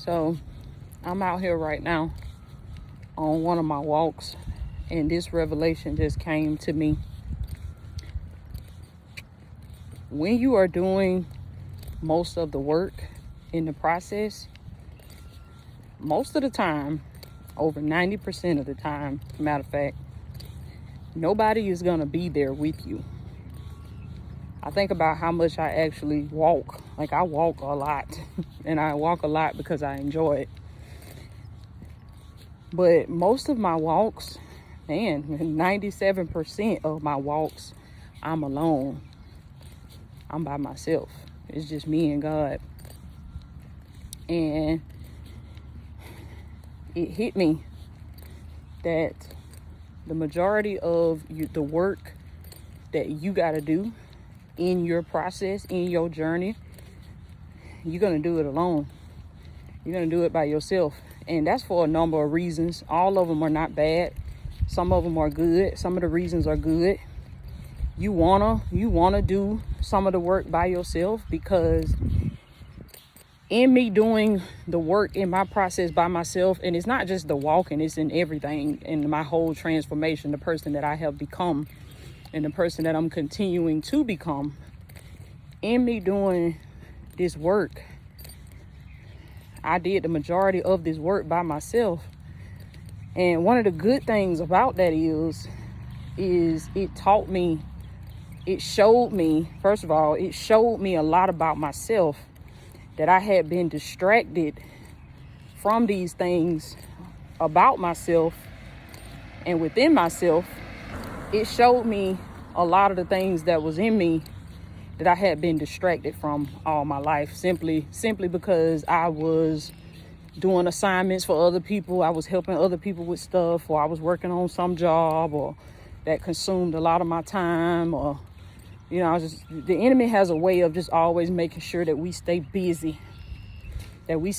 So I'm out here right now on one of my walks, and this revelation just came to me. When you are doing most of the work in the process, most of the time, over 90% of the time, matter of fact, nobody is going to be there with you. I think about how much I actually walk. Like, I walk a lot, and I walk a lot because I enjoy it. But most of my walks, 97% of my walks, I'm alone. I'm by myself. It's just me and God. And it hit me that the majority of the work that you got to do in your process, in your journey, you're going to do it alone. You're going to do it by yourself. And that's for a number of reasons. All of them are not bad. Some of them are good. Some of the reasons are good. You wanna do some of the work by yourself, because in me doing the work in my process by myself, and it's not just the walking, it's in everything, in my whole transformation, the person that I have become and the person that I'm continuing to become. In me doing this work, I did the majority of this work by myself. And one of the good things about that is it taught me, it showed me, first of all, it showed me a lot about myself, that I had been distracted from these things about myself and within myself. It showed me a lot of the things that was in me that I had been distracted from all my life, simply because I was doing assignments for other people. I was helping other people with stuff, or I was working on some job, or that consumed a lot of my time, or, the enemy has a way of just always making sure that we stay busy, that we're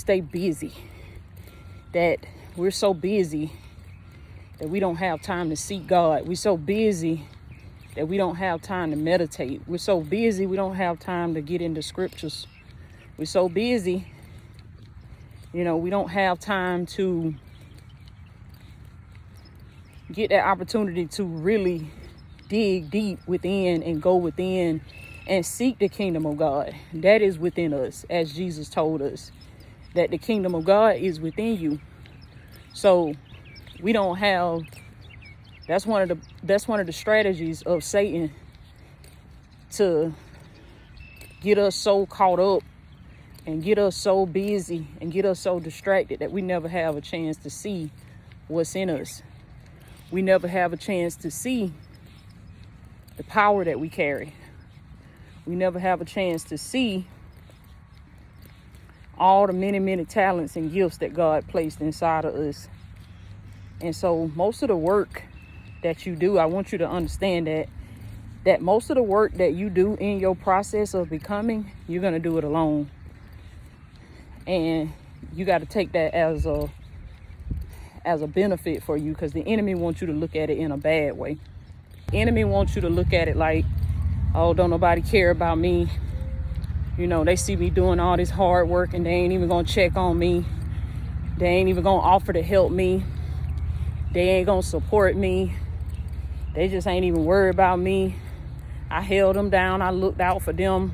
so busy that we don't have time to seek God. We're so busy that we don't have time to meditate. We're so busy we don't have time to get into scriptures. We're so busy, we don't have time to get that opportunity to really dig deep within and go within and seek the kingdom of God that is within us, as Jesus told us that the kingdom of God is within you. So we don't have, that's one of the strategies of Satan, to get us so caught up and get us so busy and get us so distracted that we never have a chance to see what's in us. We never have a chance to see the power that we carry. We never have a chance to see all the many, many talents and gifts that God placed inside of us. And so most of the work that you do, I want you to understand that most of the work that you do in your process of becoming, you're going to do it alone. And you got to take that as a benefit for you, because the enemy wants you to look at it in a bad way. The enemy wants you to look at it like, oh, don't nobody care about me. They see me doing all this hard work and they ain't even gonna check on me. They ain't even gonna offer to help me. They ain't gonna support me. They just ain't even worried about me. I held them down. I looked out for them.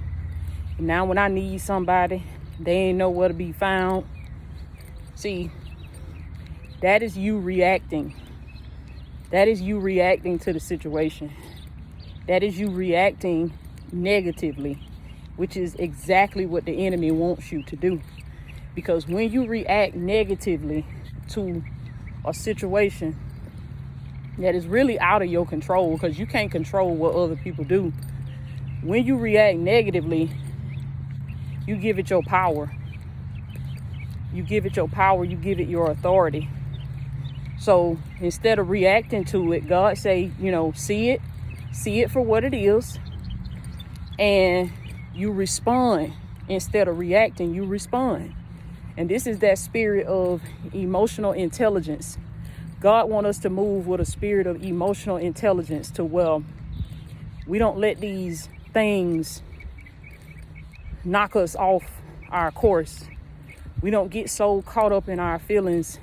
And now when I need somebody, they ain't nowhere to be found. See, that is you reacting. That is you reacting to the situation. That is you reacting negatively, which is exactly what the enemy wants you to do. Because when you react negatively to a situation that is really out of your control, because you can't control what other people do, when you react negatively, you give it your power. You give it your power, you give it your authority. So instead of reacting to it, God say, see it for what it is, and you respond. Instead of reacting, you respond. And this is that spirit of emotional intelligence. God wants us to move with a spirit of emotional intelligence, to where we don't let these things knock us off our course. We don't get so caught up in our feelings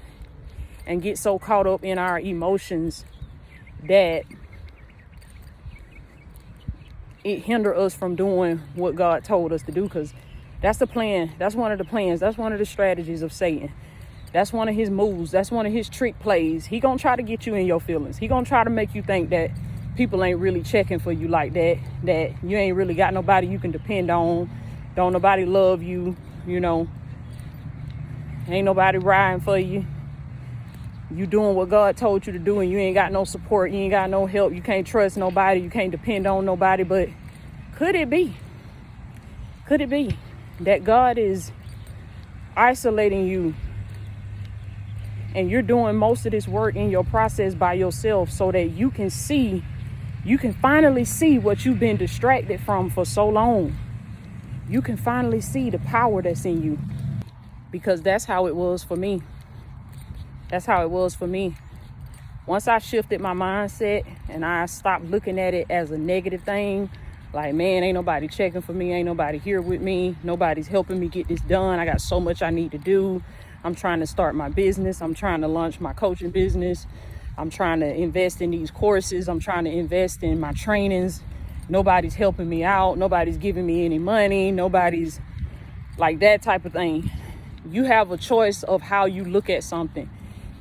and get so caught up in our emotions that it hinder us from doing what God told us to do, because that's the plan. That's one of the plans. That's one of the strategies of Satan. That's one of his moves. That's one of his trick plays. He gonna try to get you in your feelings. He gonna try to make you think that people ain't really checking for you like that, that you ain't really got nobody you can depend on. Don't nobody love you, you know. Ain't nobody riding for you. You doing what God told you to do and you ain't got no support. You ain't got no help. You can't trust nobody. You can't depend on nobody. But could it be that God is isolating you and you're doing most of this work in your process by yourself so that you can finally see what you've been distracted from for so long. You can finally see the power that's in you, because that's how it was for me. That's how it was for me. Once I shifted my mindset and I stopped looking at it as a negative thing, like, man, ain't nobody checking for me. Ain't nobody here with me. Nobody's helping me get this done. I got so much I need to do. I'm trying to start my business. I'm trying to launch my coaching business. I'm trying to invest in these courses. I'm trying to invest in my trainings. Nobody's helping me out. Nobody's giving me any money. Nobody's like that type of thing. You have a choice of how you look at something.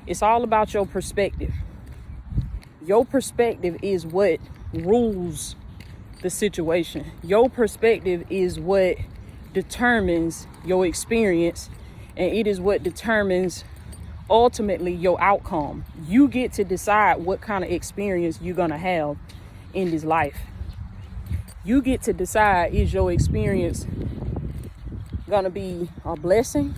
It's all about your perspective. Your perspective is what rules the situation. Your perspective is what determines your experience, and it is what determines ultimately your outcome. You get to decide what kind of experience you're gonna have in this life. You get to decide, is your experience gonna be a blessing?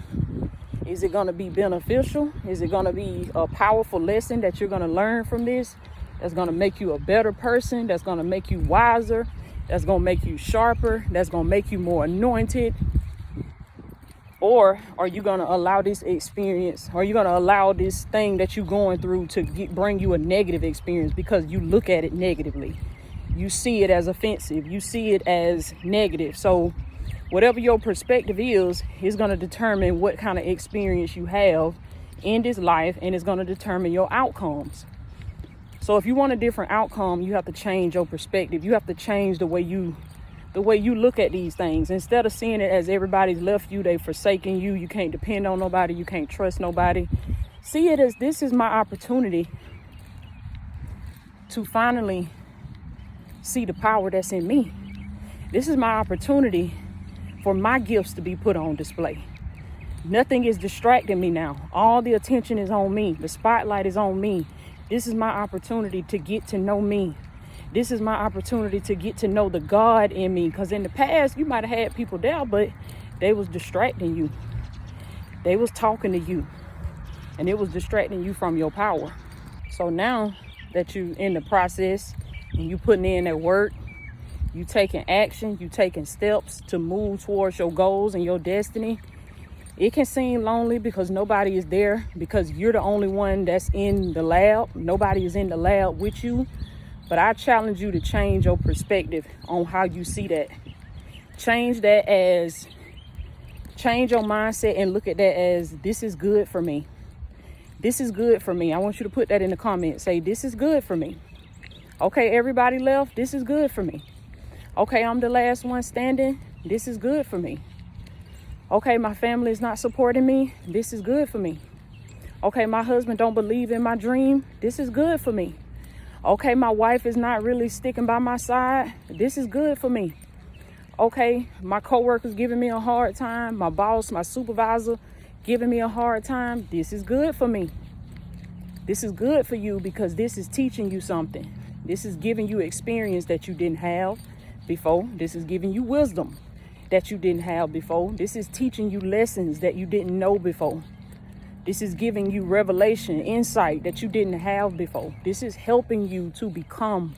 Is it going to be beneficial? Is it going to be a powerful lesson that you're going to learn from this? That's going to make you a better person. That's going to make you wiser. That's going to make you sharper. That's going to make you more anointed. Or are you going to allow this experience, or are you going to allow this thing that you're going through to bring you a negative experience because you look at it negatively? You see it as offensive. You see it as negative. So whatever your perspective is going to determine what kind of experience you have in this life, and it's going to determine your outcomes. So if you want a different outcome, you have to change your perspective. You have to change the way you look at these things. Instead of seeing it as everybody's left you, they've forsaken you, you can't depend on nobody, you can't trust nobody. See it as, this is my opportunity to finally see the power that's in me. This is my opportunity for my gifts to be put on display. Nothing is distracting me now. All the attention is on me. The spotlight is on me. This is my opportunity to get to know me. This is my opportunity to get to know the God in me. Because in the past, you might have had people there, but they was distracting you. They was talking to you. And it was distracting you from your power. So now that you in the process and you putting in that work, you taking action, you taking steps to move towards your goals and your destiny, it can seem lonely because nobody is there, because you're the only one that's in the lab. Nobody is in the lab with you. But I challenge you to change your perspective on how you see that. Change your mindset and look at that as, this is good for me. This is good for me. I want you to put that in the comments. Say, this is good for me. Okay, everybody left. This is good for me. Okay, I'm the last one standing. This is good for me. Okay, my family is not supporting me. This is good for me. Okay, my husband don't believe in my dream. This is good for me. Okay, my wife is not really sticking by my side. This is good for me. Okay, my coworker's giving me a hard time. My boss, my supervisor giving me a hard time. This is good for me. This is good for you because this is teaching you something. This is giving you experience that you didn't have before. This is giving you wisdom that you didn't have before. This is teaching you lessons that you didn't know before. This is giving you revelation, insight that you didn't have before. This is helping you to become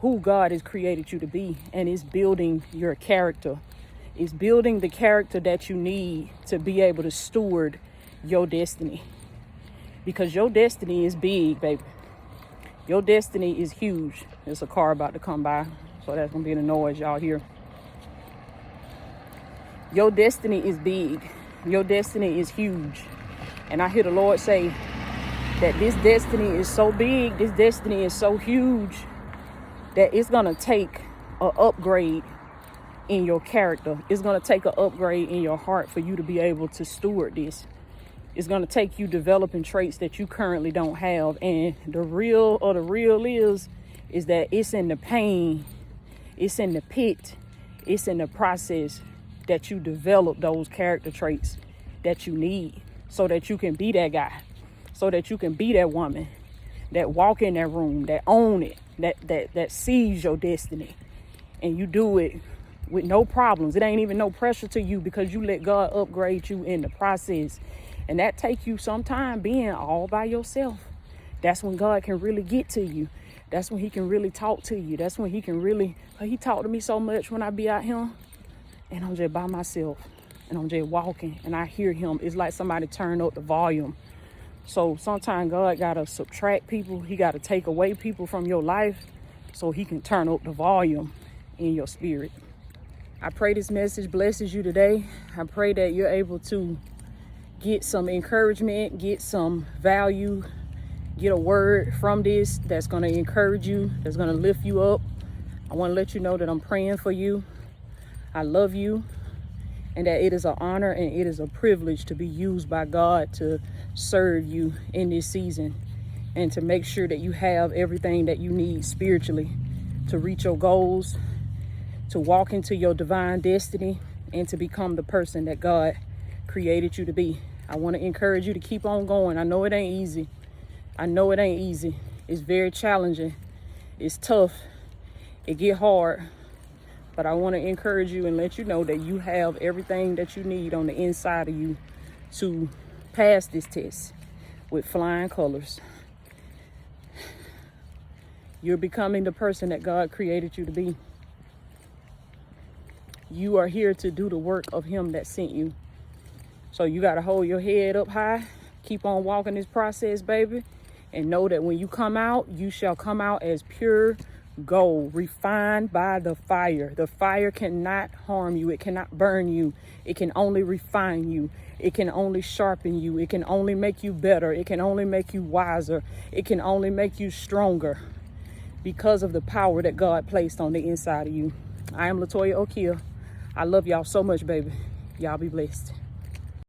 who God has created you to be, and it's building your character. It's building the character that you need to be able to steward your destiny, because your destiny is big, baby. Your destiny is huge. There's a car about to come by, so that's gonna be the noise y'all hear. Your destiny is big. Your destiny is huge. And I hear the Lord say that this destiny is so big, this destiny is so huge, that it's going to take an upgrade in your character. It's going to take an upgrade in your heart for you to be able to steward this. It's going to take you developing traits that you currently don't have. And the real is that it's in the pain, it's in the pit, it's in the process that you develop those character traits that you need so that you can be that guy, so that you can be that woman that walk in that room, that own it, that sees your destiny, and you do it with no problems. It ain't even no pressure to you because you let God upgrade you in the process. And that take you some time being all by yourself. That's when God can really get to you. That's when he can really talk to you. That's when he can really, he talked to me so much when I be out here and I'm just by myself and I'm just walking and I hear him. It's like somebody turn up the volume. So sometimes God got to subtract people. He got to take away people from your life so he can turn up the volume in your spirit. I pray this message blesses you today. I pray that you're able to get some encouragement, get some value, get a word from this that's going to encourage you, that's going to lift you up. I want to let you know that I'm praying for you. I love you, and that it is an honor and it is a privilege to be used by God to serve you in this season and to make sure that you have everything that you need spiritually to reach your goals, to walk into your divine destiny, and to become the person that God created you to be. I want to encourage you to keep on going. I know it ain't easy. I know it ain't easy. It's very challenging. It's tough. It get hard. But I want to encourage you and let you know that you have everything that you need on the inside of you to pass this test with flying colors. You're becoming the person that God created you to be. You are here to do the work of him that sent you. So you got to hold your head up high. Keep on walking this process, baby. And know that when you come out, you shall come out as pure gold, refined by the fire. The fire cannot harm you. It cannot burn you. It can only refine you. It can only sharpen you. It can only make you better. It can only make you wiser. It can only make you stronger because of the power that God placed on the inside of you. I am Latoya Okia. I love y'all so much, baby. Y'all be blessed.